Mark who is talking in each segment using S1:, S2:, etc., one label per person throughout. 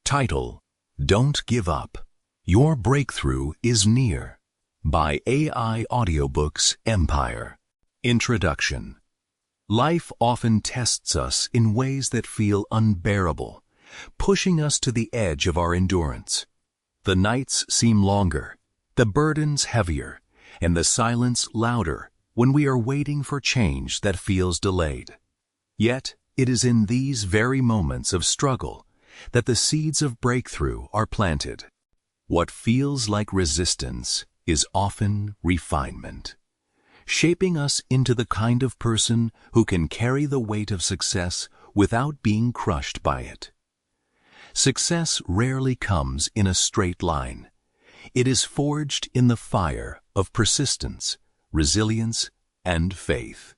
S1: Title: Don't Give Up. Your Breakthrough is Near. By AI Audiobooks Empire. Introduction. Life often tests us in ways that feel unbearable, pushing us to the edge of our endurance. The nights seem longer, the burdens heavier, and the silence louder when we are waiting for change that feels delayed. Yet, it is in these very moments of struggle that the seeds of breakthrough are planted. What feels like resistance is often refinement, shaping us into the kind of person who can carry the weight of success without being crushed by it. Success rarely comes in a straight line. It is forged in the fire of persistence, resilience, and faith.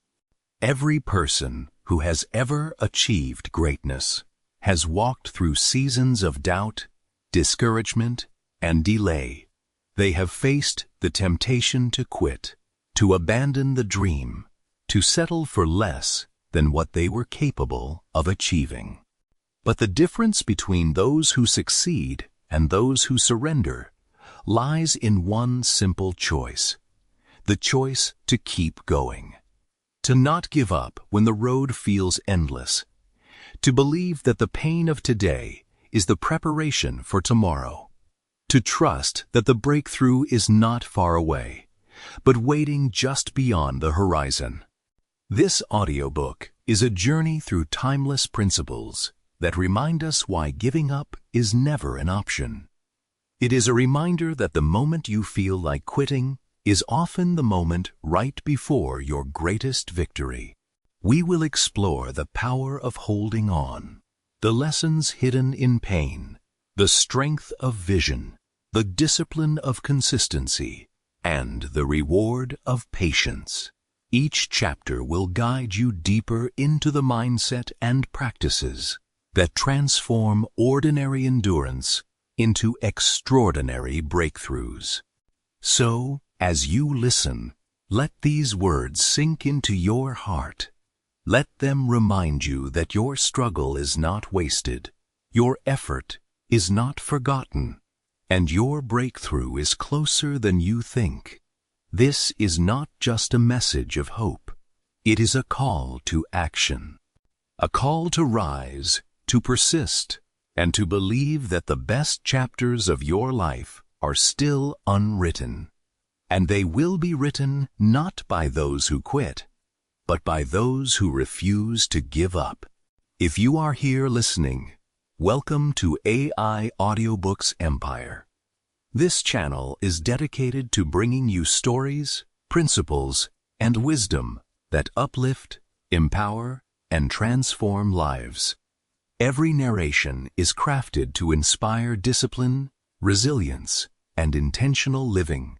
S1: Every person who has ever achieved greatness has walked through seasons of doubt, discouragement, and delay. They have faced the temptation to quit, to abandon the dream, to settle for less than what they were capable of achieving. But the difference between those who succeed and those who surrender lies in one simple choice: the choice to keep going. To not give up when the road feels endless. To believe that the pain of today is the preparation for tomorrow. To trust that the breakthrough is not far away, but waiting just beyond the horizon. This audiobook is a journey through timeless principles that remind us why giving up is never an option. It is a reminder that the moment you feel like quitting is often the moment right before your greatest victory. We will explore the power of holding on, the lessons hidden in pain, the strength of vision, the discipline of consistency, and the reward of patience. Each chapter will guide you deeper into the mindset and practices that transform ordinary endurance into extraordinary breakthroughs. So, as you listen, let these words sink into your heart. Let them remind you that your struggle is not wasted, your effort is not forgotten, and your breakthrough is closer than you think. This is not just a message of hope. It is a call to action. A call to rise, to persist, and to believe that the best chapters of your life are still unwritten. And they will be written not by those who quit, but by those who refuse to give up. If you are here listening, welcome to AI Audiobooks Empire. This channel is dedicated to bringing you stories, principles, and wisdom that uplift, empower, and transform lives. Every narration is crafted to inspire discipline, resilience, and intentional living,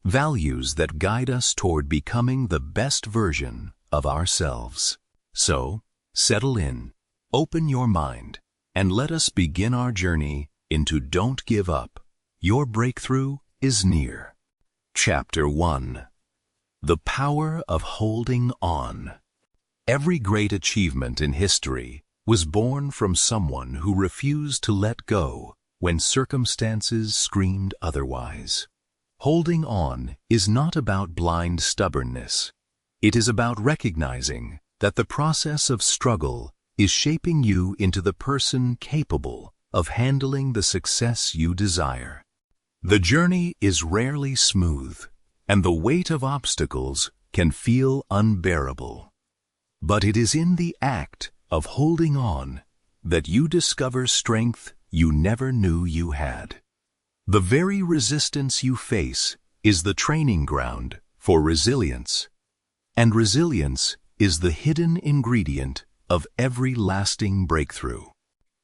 S1: values that guide us toward becoming the best version of ourselves. So, settle in, open your mind, and let us begin our journey into Don't Give Up. Your breakthrough is near. Chapter 1. The Power of Holding On. Every great achievement in history was born from someone who refused to let go when circumstances screamed otherwise. Holding on is not about blind stubbornness. It is about recognizing that the process of struggle is shaping you into the person capable of handling the success you desire. The journey is rarely smooth, and the weight of obstacles can feel unbearable. But it is in the act of holding on that you discover strength you never knew you had. The very resistance you face is the training ground for resilience. And resilience is the hidden ingredient of every lasting breakthrough.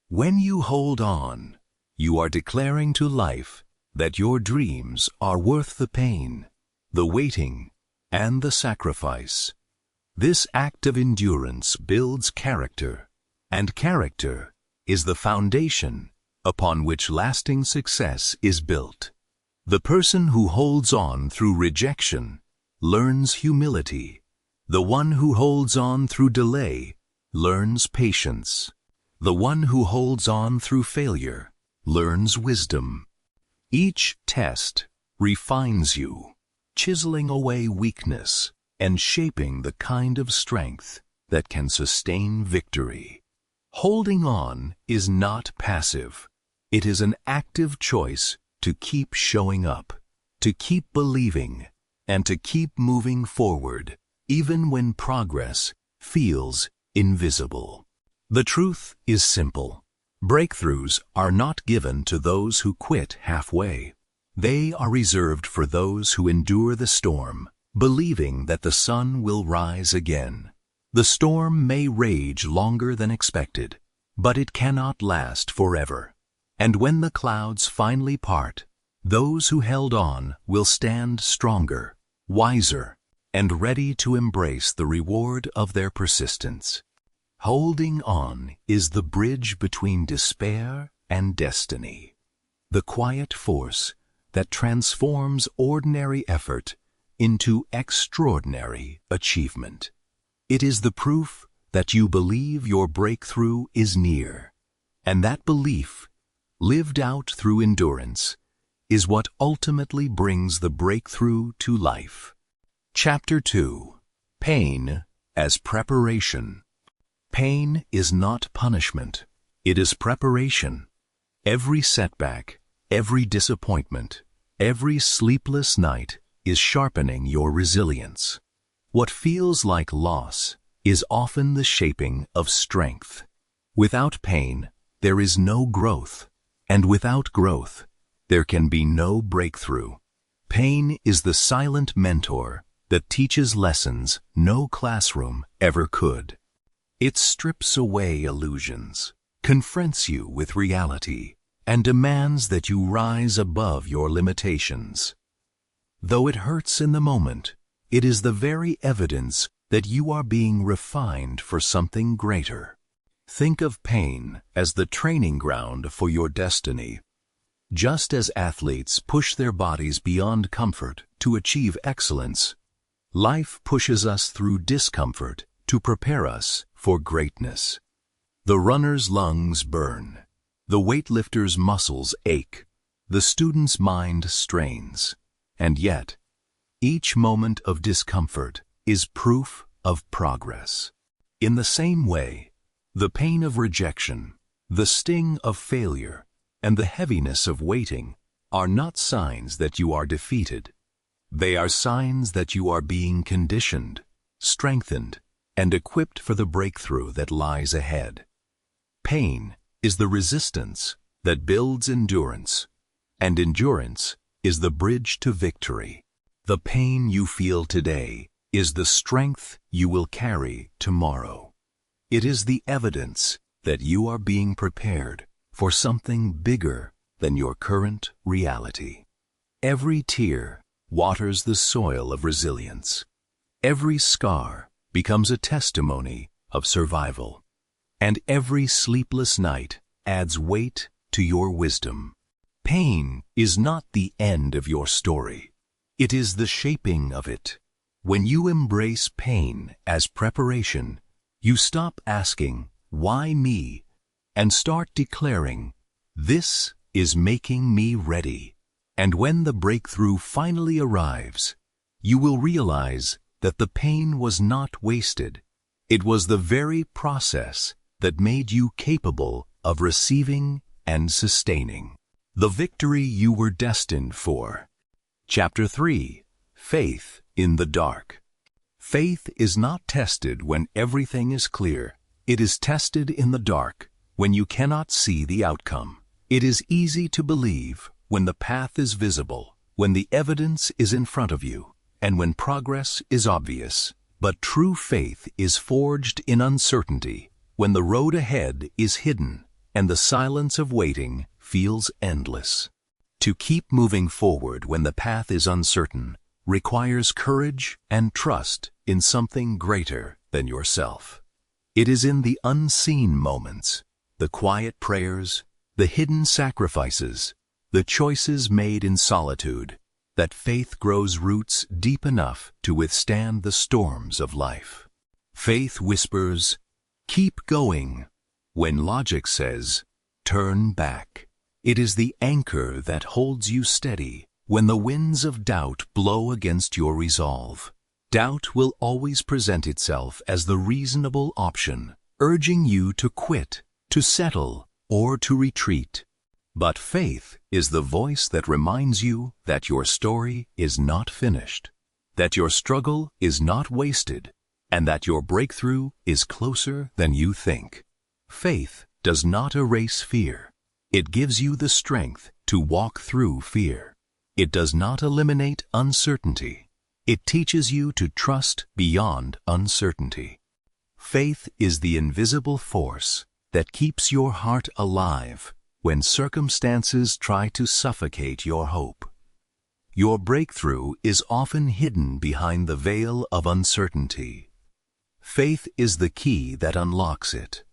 S1: When you hold on, you are declaring to life that your dreams are worth the pain, the waiting, and the sacrifice. This act of endurance builds character, and character is the foundation upon which lasting success is built. The person who holds on through rejection learns humility. The one who holds on through delay learns patience. The one who holds on through failure learns wisdom. Each test refines you, chiseling away weakness and shaping the kind of strength that can sustain victory. Holding on is not passive. It is an active choice to keep showing up, to keep believing, and to keep moving forward, even when progress feels invisible. The truth is simple. Breakthroughs are not given to those who quit halfway. They are reserved for those who endure the storm, believing that the sun will rise again. The storm may rage longer than expected, but it cannot last forever. And when the clouds finally part, those who held on will stand stronger, wiser, and ready to embrace the reward of their persistence. Holding on is the bridge between despair and destiny, the quiet force that transforms ordinary effort into extraordinary achievement. It is the proof that you believe your breakthrough is near, and that belief, lived out through endurance, is what ultimately brings the breakthrough to life. Chapter 2. Pain as Preparation. Pain is not punishment. It is preparation. Every setback, every disappointment, every sleepless night is sharpening your resilience. What feels like loss is often the shaping of strength. Without pain, there is no growth, and without growth, there can be no breakthrough. Pain is the silent mentor that teaches lessons no classroom ever could. It strips away illusions, confronts you with reality, and demands that you rise above your limitations. Though it hurts in the moment, it is the very evidence that you are being refined for something greater. Think of pain as the training ground for your destiny. Just as athletes push their bodies beyond comfort to achieve excellence, life pushes us through discomfort to prepare us for greatness. The runner's lungs burn, the weightlifter's muscles ache, the student's mind strains, and yet, each moment of discomfort is proof of progress. In the same way, the pain of rejection, the sting of failure, and the heaviness of waiting are not signs that you are defeated. They are signs that you are being conditioned, strengthened, and equipped for the breakthrough that lies ahead. Pain is the resistance that builds endurance, and endurance is the bridge to victory. The pain you feel today is the strength you will carry tomorrow. It is the evidence that you are being prepared for something bigger than your current reality. Every tear waters the soil of resilience. Every scar becomes a testimony of survival. And every sleepless night adds weight to your wisdom. Pain is not the end of your story. It is the shaping of it. When you embrace pain as preparation, you stop asking, "Why me?" and start declaring, "This is making me ready." And when the breakthrough finally arrives, you will realize that the pain was not wasted. It was the very process that made you capable of receiving and sustaining the victory you were destined for. Chapter 3. Faith in the Dark. Faith is not tested when everything is clear. It is tested in the dark, when you cannot see the outcome. It is easy to believe when the path is visible, when the evidence is in front of you, and when progress is obvious. But true faith is forged in uncertainty, when the road ahead is hidden and the silence of waiting feels endless. To keep moving forward when the path is uncertain requires courage and trust in something greater than yourself. It is in the unseen moments, the quiet prayers, the hidden sacrifices, the choices made in solitude, that faith grows roots deep enough to withstand the storms of life. Faith whispers, "Keep going," when logic says, "Turn back." It is the anchor that holds you steady when the winds of doubt blow against your resolve. Doubt will always present itself as the reasonable option, urging you to quit, to settle, or to retreat. But faith is the voice that reminds you that your story is not finished, that your struggle is not wasted, and that your breakthrough is closer than you think. Faith does not erase fear. It gives you the strength to walk through fear. It does not eliminate uncertainty. It teaches you to trust beyond uncertainty. Faith is the invisible force that keeps your heart alive when circumstances try to suffocate your hope. Your breakthrough is often hidden behind the veil of uncertainty. Faith is the key that unlocks it.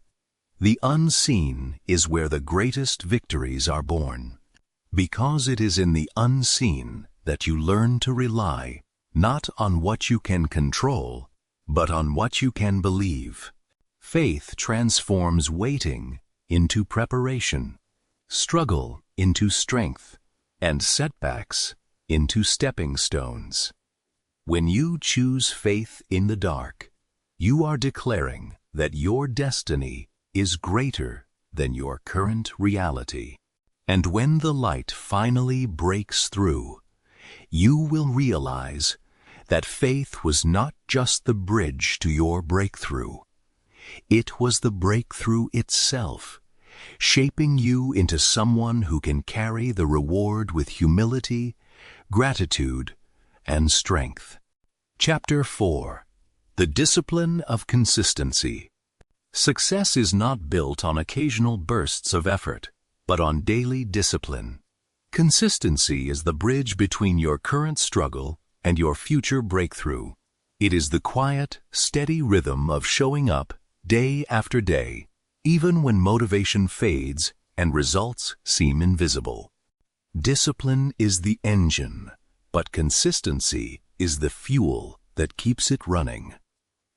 S1: The unseen is where the greatest victories are born, because it is in the unseen that you learn to rely not on what you can control, but on what you can believe. Faith transforms waiting into preparation, struggle into strength, and setbacks into stepping stones. When you choose faith in the dark, you are declaring that your destiny is greater than your current reality. And when the light finally breaks through, you will realize that faith was not just the bridge to your breakthrough. It was the breakthrough itself, shaping you into someone who can carry the reward with humility, gratitude, and strength. Chapter 4. The Discipline of Consistency. Success is not built on occasional bursts of effort, but on daily discipline. Consistency is the bridge between your current struggle and your future breakthrough. It is the quiet, steady rhythm of showing up day after day, even when motivation fades and results seem invisible. Discipline is the engine, but consistency is the fuel that keeps it running.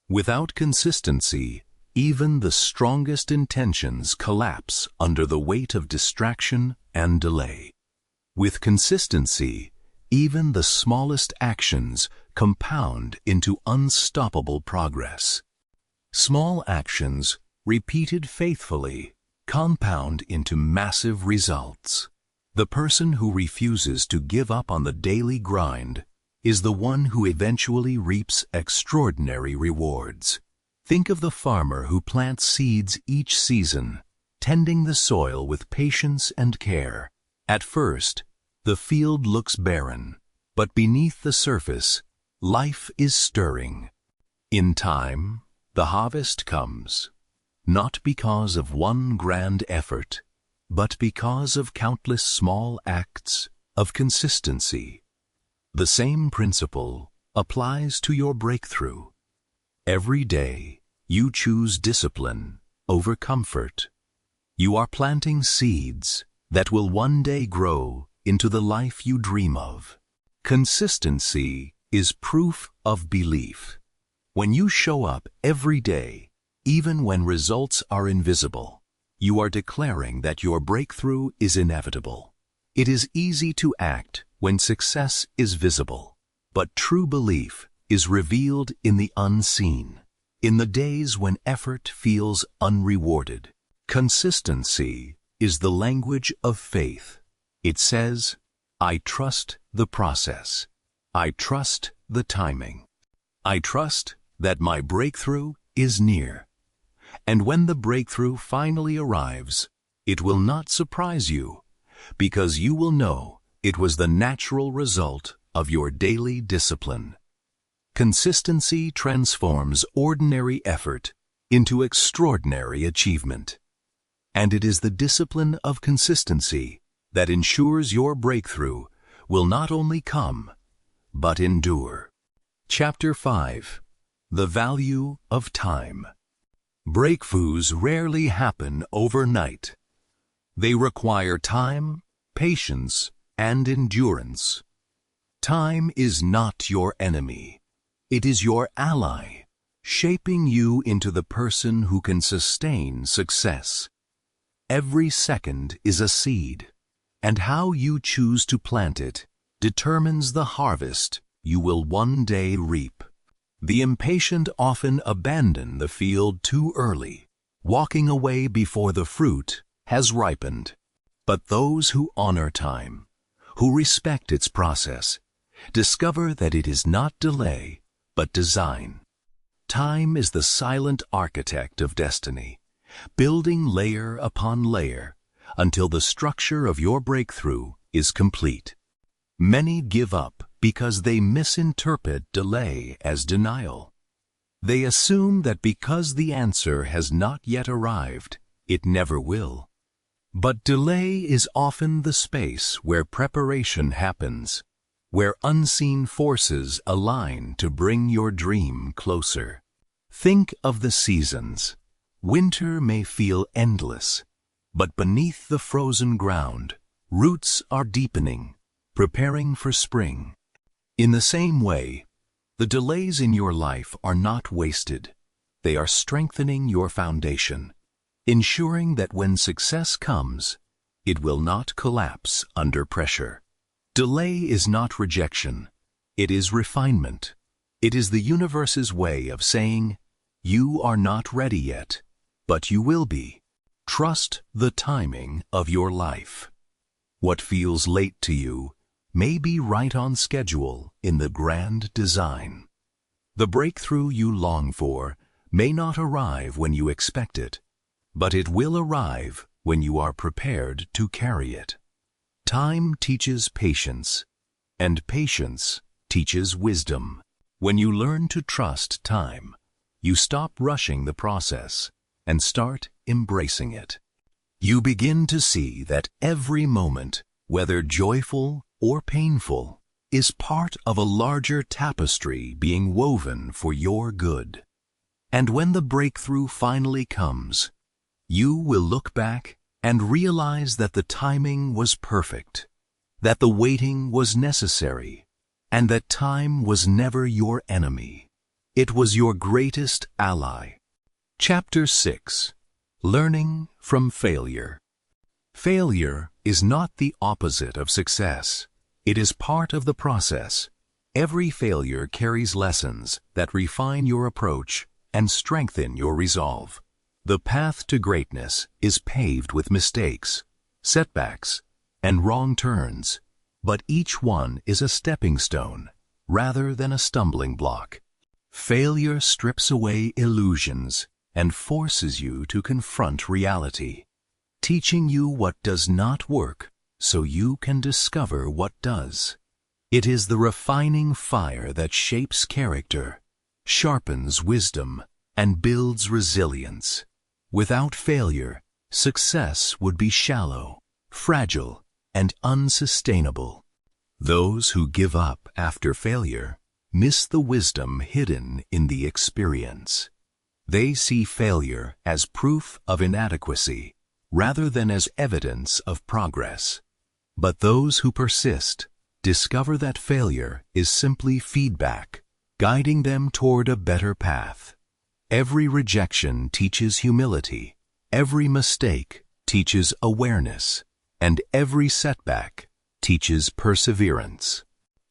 S1: Without consistency, even the strongest intentions collapse under the weight of distraction and delay. With consistency, even the smallest actions compound into unstoppable progress. Small actions, repeated faithfully, compound into massive results. The person who refuses to give up on the daily grind is the one who eventually reaps extraordinary rewards. Think of the farmer who plants seeds each season, tending the soil with patience and care. At first, the field looks barren, but beneath the surface, life is stirring. In time, the harvest comes, not because of one grand effort, but because of countless small acts of consistency. The same principle applies to your breakthrough. Every day, you choose discipline over comfort. You are planting seeds that will one day grow into the life you dream of. Consistency is proof of belief. When you show up every day, even when results are invisible, you are declaring that your breakthrough is inevitable. It is easy to act when success is visible, but true belief is revealed in the unseen, in the days when effort feels unrewarded. Consistency is the language of faith. It says, I trust the process. I trust the timing. I trust that my breakthrough is near. And when the breakthrough finally arrives, it will not surprise you, because you will know it was the natural result of your daily discipline. Consistency transforms ordinary effort into extraordinary achievement. And it is the discipline of consistency that ensures your breakthrough will not only come, but endure. Chapter 5. The Value of Time. Breakthroughs rarely happen overnight. They require time, patience, and endurance. Time is not your enemy. It is your ally, shaping you into the person who can sustain success. Every second is a seed. and how you choose to plant it determines the harvest you will one day reap. The impatient often abandon the field too early, walking away before the fruit has ripened. But those who honor time, who respect its process, discover that it is not delay, but design. Time is the silent architect of destiny, building layer upon layer until the structure of your breakthrough is complete. Many give up because they misinterpret delay as denial. They assume that because the answer has not yet arrived, it never will. But delay is often the space where preparation happens, where unseen forces align to bring your dream closer. Think of the seasons. Winter may feel endless, but beneath the frozen ground, roots are deepening, preparing for spring. In the same way, the delays in your life are not wasted. They are strengthening your foundation, ensuring that when success comes, it will not collapse under pressure. Delay is not rejection. It is refinement. It is the universe's way of saying, you are not ready yet, but you will be. Trust the timing of your life. What feels late to you may be right on schedule in the grand design. The breakthrough you long for may not arrive when you expect it, but it will arrive when you are prepared to carry it. Time teaches patience, and patience teaches wisdom. When you learn to trust time, you stop rushing the process and start embracing it. You begin to see that every moment, whether joyful or painful, is part of a larger tapestry being woven for your good. And when the breakthrough finally comes, you will look back and realize that the timing was perfect, that the waiting was necessary, and that time was never your enemy. It was your greatest ally. Chapter 6. Learning from Failure. Failure is not the opposite of success. It is part of the process. Every failure carries lessons that refine your approach and strengthen your resolve. The path to greatness is paved with mistakes, setbacks, and wrong turns, but each one is a stepping stone rather than a stumbling block. Failure strips away illusions and forces you to confront reality, teaching you what does not work so you can discover what does. It is the refining fire that shapes character, sharpens wisdom, and builds resilience. Without failure, success would be shallow, fragile, and unsustainable. Those who give up after failure miss the wisdom hidden in the experience. They see failure as proof of inadequacy rather than as evidence of progress. But those who persist discover that failure is simply feedback, guiding them toward a better path. Every rejection teaches humility, every mistake teaches awareness, and every setback teaches perseverance.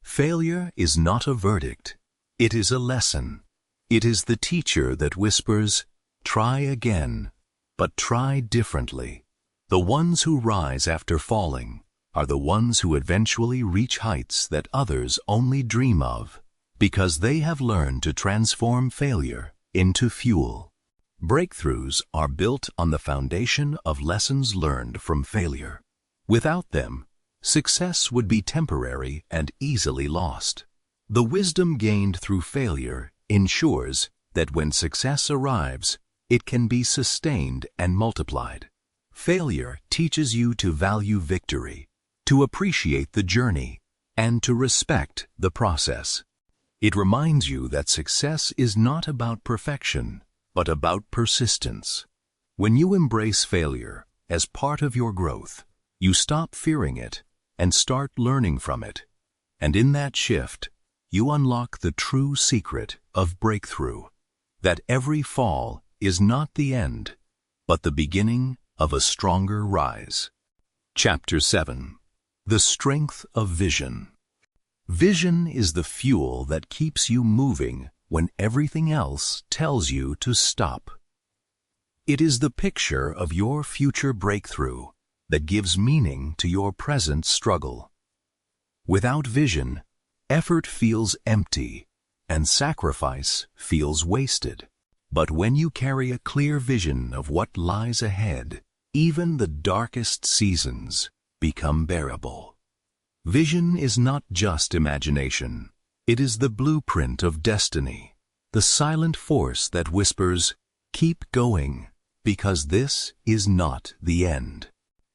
S1: Failure is not a verdict, it is a lesson. It is the teacher that whispers, "Try again, but try differently." The ones who rise after falling are the ones who eventually reach heights that others only dream of, because they have learned to transform failure into fuel. Breakthroughs are built on the foundation of lessons learned from failure. Without them, success would be temporary and easily lost. The wisdom gained through failure ensures that when success arrives, it can be sustained and multiplied. Failure teaches you to value victory, to appreciate the journey, and to respect the process. It reminds you that success is not about perfection, but about persistence. When you embrace failure as part of your growth, you stop fearing it and start learning from it. And in that shift, you unlock the true secret of breakthrough, that every fall is not the end, but the beginning of a stronger rise. Chapter 7. The strength of vision. Vision is the fuel that keeps you moving when everything else tells you to stop. It is the picture of your future breakthrough that gives meaning to your present struggle. Without vision, effort feels empty and sacrifice feels wasted. But when you carry a clear vision of what lies ahead, even the darkest seasons become bearable. Vision is not just imagination. It is the blueprint of destiny, the silent force that whispers, "Keep going, because this is not the end."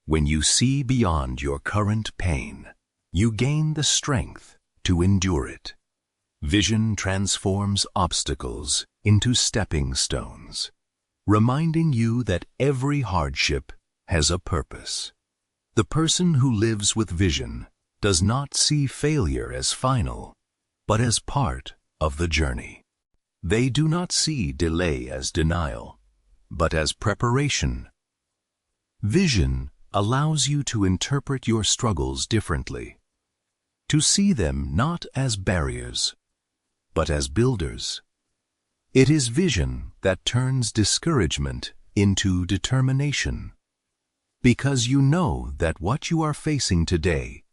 S1: When you see beyond your current pain, you gain the strength to endure it. Vision transforms obstacles into stepping stones, reminding you that every hardship has a purpose. The person who lives with vision does not see failure as final, but as part of the journey. They do not see delay as denial, but as preparation. Vision allows you to interpret your struggles differently, to see them not as barriers, but as builders. It is vision that turns discouragement into determination, because you know that what you are facing today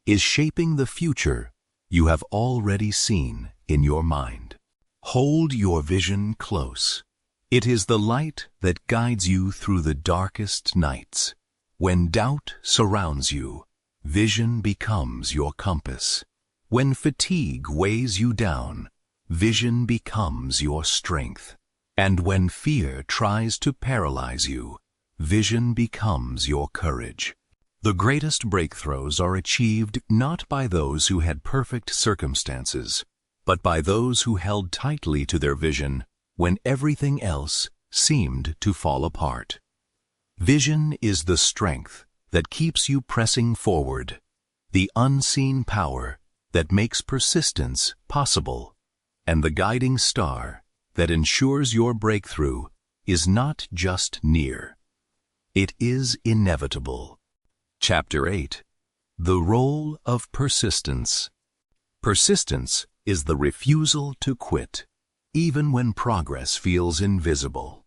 S1: is shaping the future you have already seen in your mind. Hold your vision close. It is the light that guides you through the darkest nights. When doubt surrounds you, vision becomes your compass. When fatigue weighs you down, vision becomes your strength. And when fear tries to paralyze you, vision becomes your courage. The greatest breakthroughs are achieved not by those who had perfect circumstances, but by those who held tightly to their vision when everything else seemed to fall apart. Vision is the strength that keeps you pressing forward, the unseen power that makes persistence possible, and the guiding star that ensures your breakthrough is not just near. It is inevitable. Chapter 8. The Role of Persistence. Persistence is the refusal to quit, even when progress feels invisible.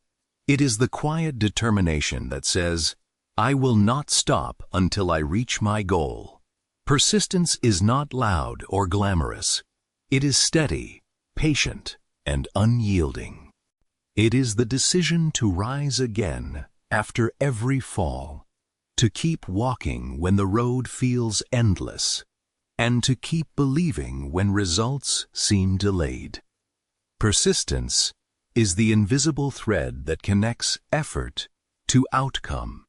S1: It is the quiet determination that says, "I will not stop until I reach my goal." Persistence is not loud or glamorous. It is steady, patient, and unyielding. It is the decision to rise again after every fall, to keep walking when the road feels endless, and to keep believing when results seem delayed. Persistence is the invisible thread that connects effort to outcome,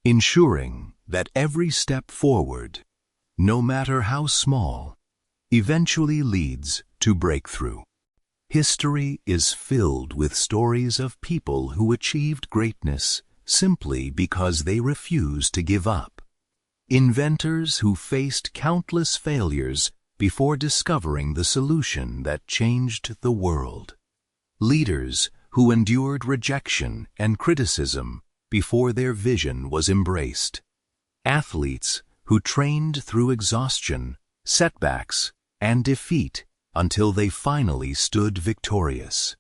S1: ensuring that every step forward, no matter how small, eventually leads to breakthrough. History is filled with stories of people who achieved greatness simply because they refused to give up. Inventors who faced countless failures before discovering the solution that changed the world. Leaders who endured rejection and criticism before their vision was embraced. Athletes who trained through exhaustion, setbacks, and defeat until they finally stood victorious.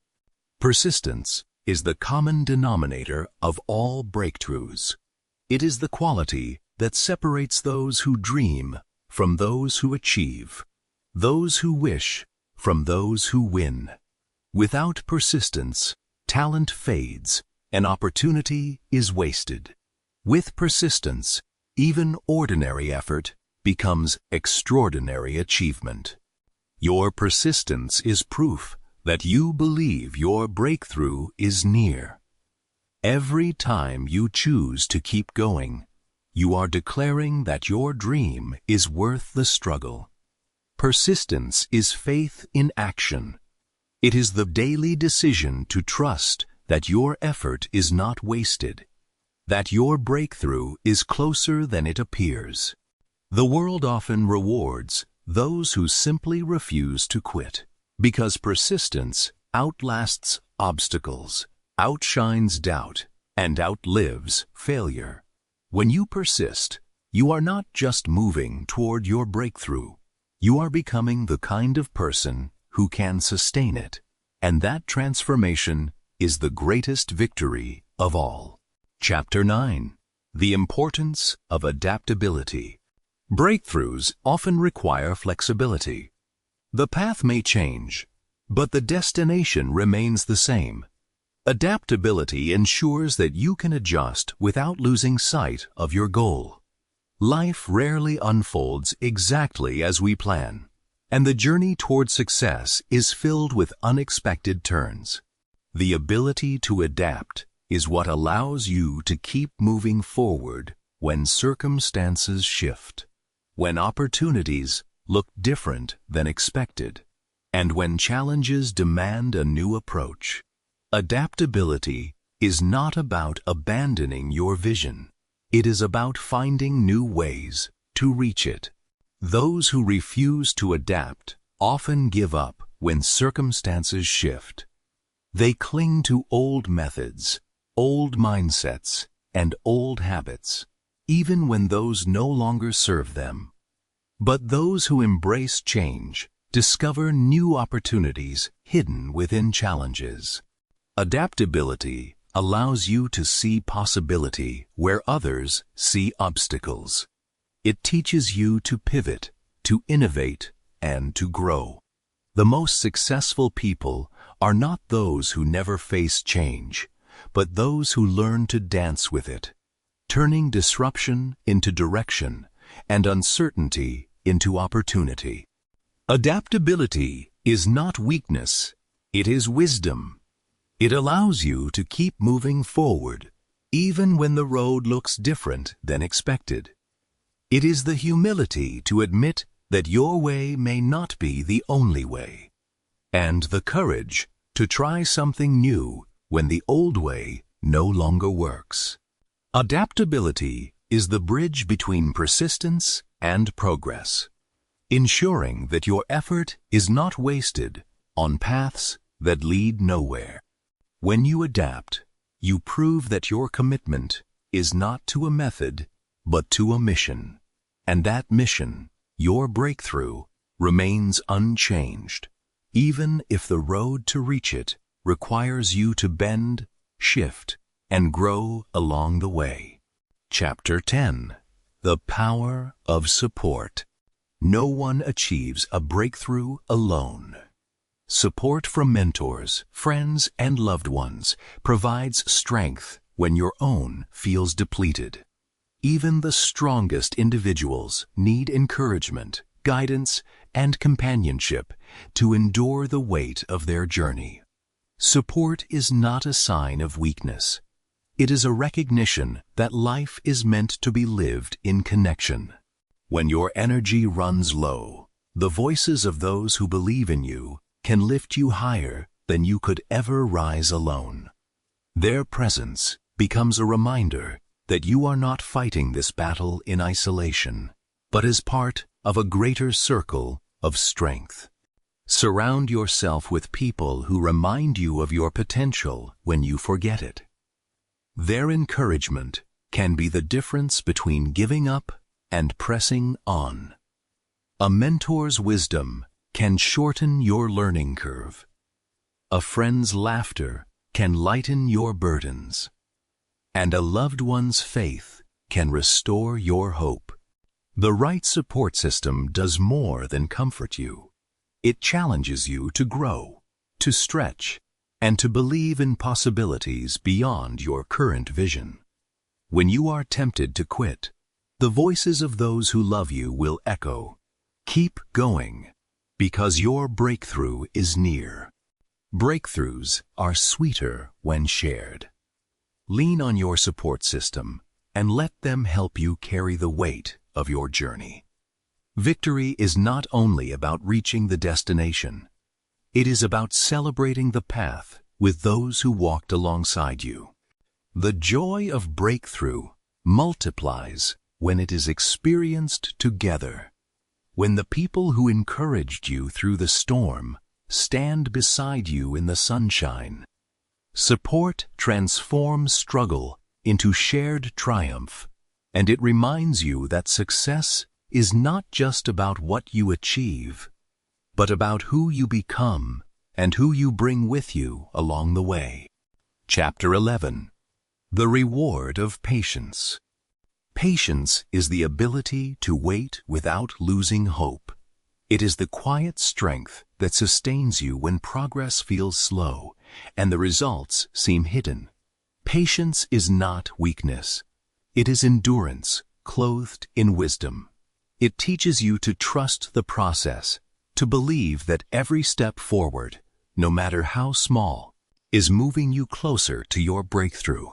S1: Persistence is the common denominator of all breakthroughs. It is the quality that separates those who dream from those who achieve, those who wish from those who win. Without persistence, talent fades and opportunity is wasted. With persistence, even ordinary effort becomes extraordinary achievement. Your persistence is proof that you believe your breakthrough is near. Every time you choose to keep going, you are declaring that your dream is worth the struggle. Persistence is faith in action. It is the daily decision to trust that your effort is not wasted, that your breakthrough is closer than it appears. The world often rewards those who simply refuse to quit, because persistence outlasts obstacles, outshines doubt, and outlives failure. When you persist, You are not just moving toward your breakthrough. You are becoming the kind of person who can sustain it. And that transformation is the greatest victory of all. Chapter 9. The Importance of Adaptability. Breakthroughs often require flexibility. The path may change, but the destination remains the same. Adaptability ensures that you can adjust without losing sight of your goal. Life rarely unfolds exactly as we plan, and the journey toward success is filled with unexpected turns. The ability to adapt is what allows you to keep moving forward when circumstances shift, when opportunities look different than expected, and when challenges demand a new approach. Adaptability is not about abandoning your vision. It is about finding new ways to reach it. Those who refuse to adapt often give up when circumstances shift. They cling to old methods, old mindsets, and old habits, even when those no longer serve them. But those who embrace change discover new opportunities hidden within challenges. Adaptability allows you to see possibility where others see obstacles. It teaches you to pivot, to innovate, and to grow. The most successful people are not those who never face change, but those who learn to dance with it, turning disruption into direction and uncertainty into opportunity. Adaptability is not weakness, it is wisdom. It allows you to keep moving forward, even when the road looks different than expected. It is the humility to admit that your way may not be the only way, and the courage to try something new when the old way no longer works. Adaptability is the bridge between persistence and progress, ensuring that your effort is not wasted on paths that lead nowhere. When you adapt, you prove that your commitment is not to a method, but to a mission. And that mission, your breakthrough, remains unchanged, even if the road to reach it requires you to bend, shift, and grow along the way. Chapter 10. The Power of Support. No one achieves a breakthrough alone. Support from mentors, friends, and loved ones provides strength when your own feels depleted. Even the strongest individuals need encouragement, guidance, and companionship to endure the weight of their journey. Support is not a sign of weakness. It is a recognition that life is meant to be lived in connection. When your energy runs low, the voices of those who believe in you can lift you higher than you could ever rise alone. Their presence becomes a reminder that you are not fighting this battle in isolation, but as part of a greater circle of strength. Surround yourself with people who remind you of your potential when you forget it. Their encouragement can be the difference between giving up and pressing on. A mentor's wisdom can shorten your learning curve. A friend's laughter can lighten your burdens. And a loved one's faith can restore your hope. The right support system does more than comfort you. It challenges you to grow, to stretch, and to believe in possibilities beyond your current vision. When you are tempted to quit, the voices of those who love you will echo, "Keep going, because your breakthrough is near." Breakthroughs are sweeter when shared. Lean on your support system and let them help you carry the weight of your journey. Victory is not only about reaching the destination. It is about celebrating the path with those who walked alongside you. The joy of breakthrough multiplies when it is experienced together. When the people who encouraged you through the storm stand beside you in the sunshine. Support transforms struggle into shared triumph, and it reminds you that success is not just about what you achieve, but about who you become and who you bring with you along the way. Chapter 11. The Reward of Patience. Patience is the ability to wait without losing hope. It is the quiet strength that sustains you when progress feels slow and the results seem hidden. Patience is not weakness. It is endurance clothed in wisdom. It teaches you to trust the process, to believe that every step forward, no matter how small, is moving you closer to your breakthrough.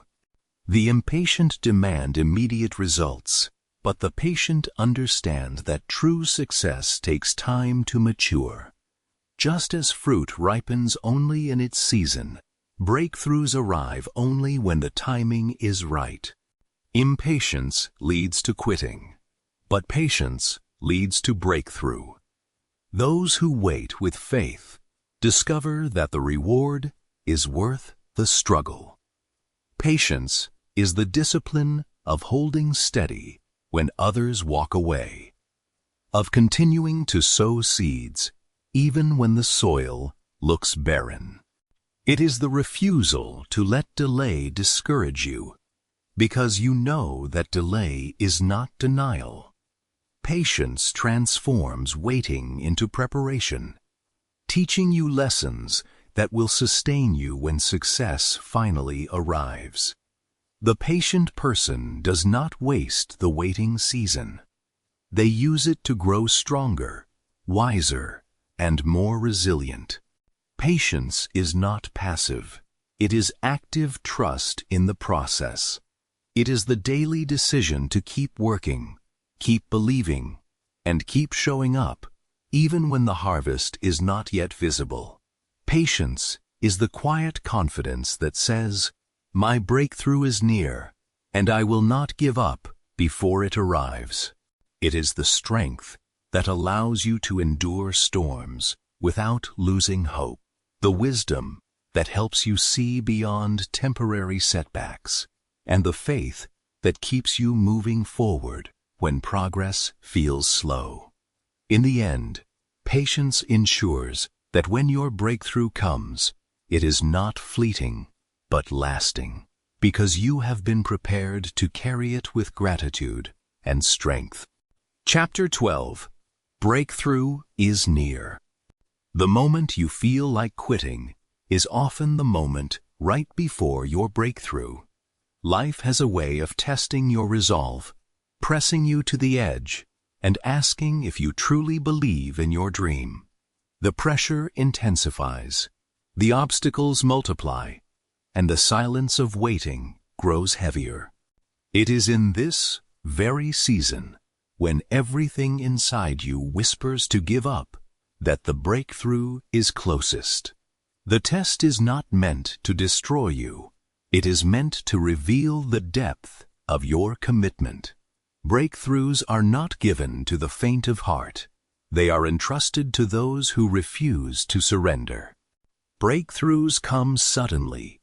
S1: The impatient demand immediate results, but the patient understand that true success takes time to mature. Just as fruit ripens only in its season, breakthroughs arrive only when the timing is right. Impatience leads to quitting, but patience leads to breakthrough. Those who wait with faith discover that the reward is worth the struggle. Patience is the discipline of holding steady when others walk away, of continuing to sow seeds even when the soil looks barren. It is the refusal to let delay discourage you, because you know that delay is not denial. Patience transforms waiting into preparation, teaching you lessons that will sustain you when success finally arrives. The patient person does not waste the waiting season. They use it to grow stronger, wiser, and more resilient. Patience is not passive. It is active trust in the process. It is the daily decision to keep working, keep believing, and keep showing up, even when the harvest is not yet visible. Patience is the quiet confidence that says, "My breakthrough is near, and I will not give up before it arrives." It is the strength that allows you to endure storms without losing hope, the wisdom that helps you see beyond temporary setbacks, and the faith that keeps you moving forward when progress feels slow. In the end, patience ensures that when your breakthrough comes, it is not fleeting, but lasting, because you have been prepared to carry it with gratitude and strength. Chapter 12. Breakthrough is near. The moment you feel like quitting is often the moment right before your breakthrough. Life has a way of testing your resolve, pressing you to the edge, and asking if you truly believe in your dream. The pressure intensifies, the obstacles multiply, and the silence of waiting grows heavier. It is in this very season, when everything inside you whispers to give up, that the breakthrough is closest. The test is not meant to destroy you. It is meant to reveal the depth of your commitment. Breakthroughs are not given to the faint of heart. They are entrusted to those who refuse to surrender. Breakthroughs come suddenly,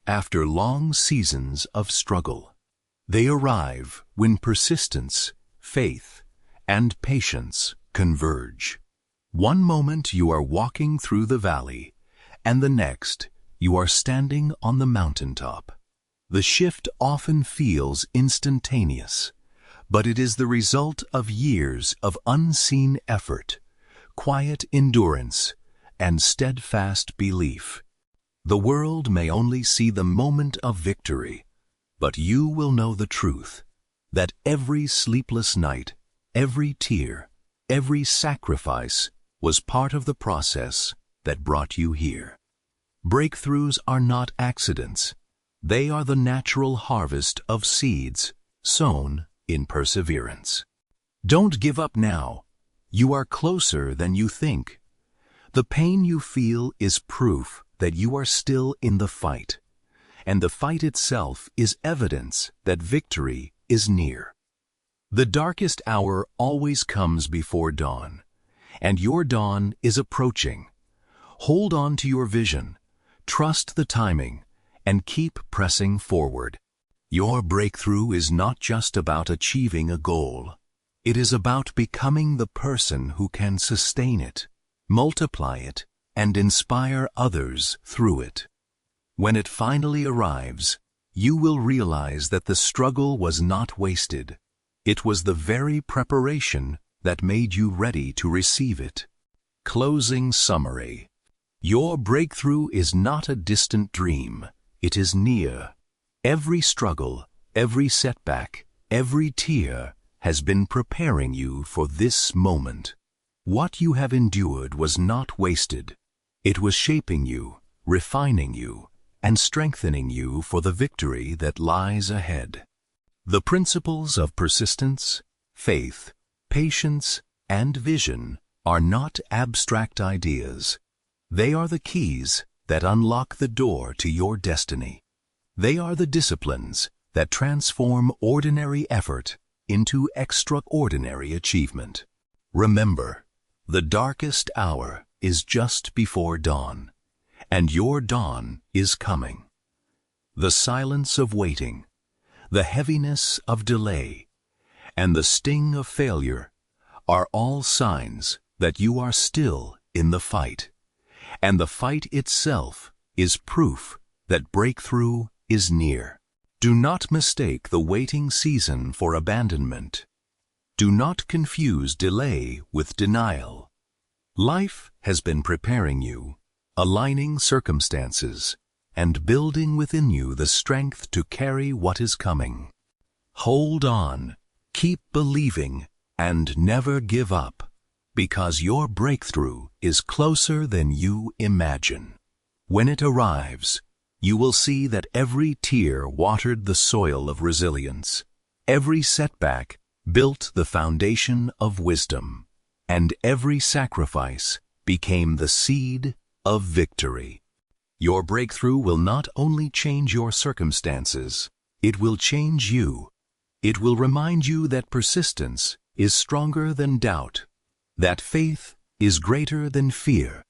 S1: after long seasons of struggle. They arrive when persistence, faith, and patience converge. One moment you are walking through the valley, and the next you are standing on the mountaintop. The shift often feels instantaneous, but it is the result of years of unseen effort, quiet endurance, and steadfast belief. The world may only see the moment of victory, but you will know the truth, that every sleepless night, every tear, every sacrifice was part of the process that brought you here. Breakthroughs are not accidents. They are the natural harvest of seeds sown in perseverance. Don't give up now. You are closer than you think. The pain you feel is proof that you are still in the fight, and the fight itself is evidence that victory is near. The darkest hour always comes before dawn, and your dawn is approaching. Hold on to your vision, trust the timing, and keep pressing forward. Your breakthrough is not just about achieving a goal. It is about becoming the person who can sustain it, multiply it, and inspire others through it. When it finally arrives, you will realize that the struggle was not wasted. It was the very preparation that made you ready to receive it. Closing summary. Your breakthrough is not a distant dream. It is near. Every struggle, every setback, every tear has been preparing you for this moment. What you have endured was not wasted. It was shaping you, refining you, and strengthening you for the victory that lies ahead. The principles of persistence, faith, patience, and vision are not abstract ideas. They are the keys that unlock the door to your destiny. They are the disciplines that transform ordinary effort into extraordinary achievement. Remember, the darkest hour is just before dawn, and your dawn is coming. The silence of waiting, the heaviness of delay, and the sting of failure are all signs that you are still in the fight, and the fight itself is proof that breakthrough is near. Do not mistake the waiting season for abandonment. Do not confuse delay with denial. Life has been preparing you, aligning circumstances, and building within you the strength to carry what is coming. Hold on, keep believing, and never give up, because your breakthrough is closer than you imagine. When it arrives, you will see that every tear watered the soil of resilience, every setback built the foundation of wisdom, and every sacrifice became the seed of victory. Your breakthrough will not only change your circumstances, it will change you. It will remind you that persistence is stronger than doubt, that faith is greater than fear,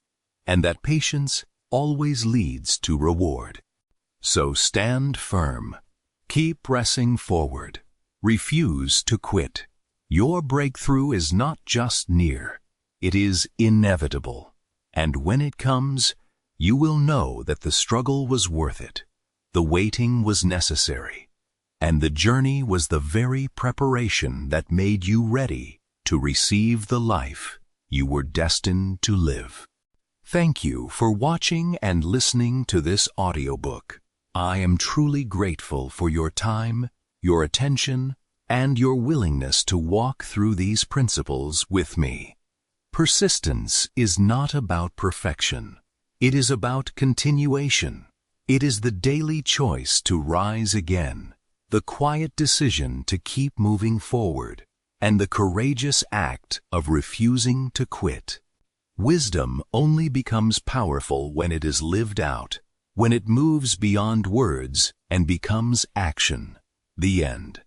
S1: and that patience always leads to reward. So stand firm. Keep pressing forward. Refuse to quit. Your breakthrough is not just near, it is inevitable. And when it comes, you will know that the struggle was worth it, the waiting was necessary, and the journey was the very preparation that made you ready to receive the life you were destined to live. Thank you for watching and listening to this audiobook. I am truly grateful for your time, your attention, and your willingness to walk through these principles with me. Persistence is not about perfection. It is about continuation. It is the daily choice to rise again, the quiet decision to keep moving forward, and the courageous act of refusing to quit. Wisdom only becomes powerful when it is lived out, when it moves beyond words and becomes action. The end.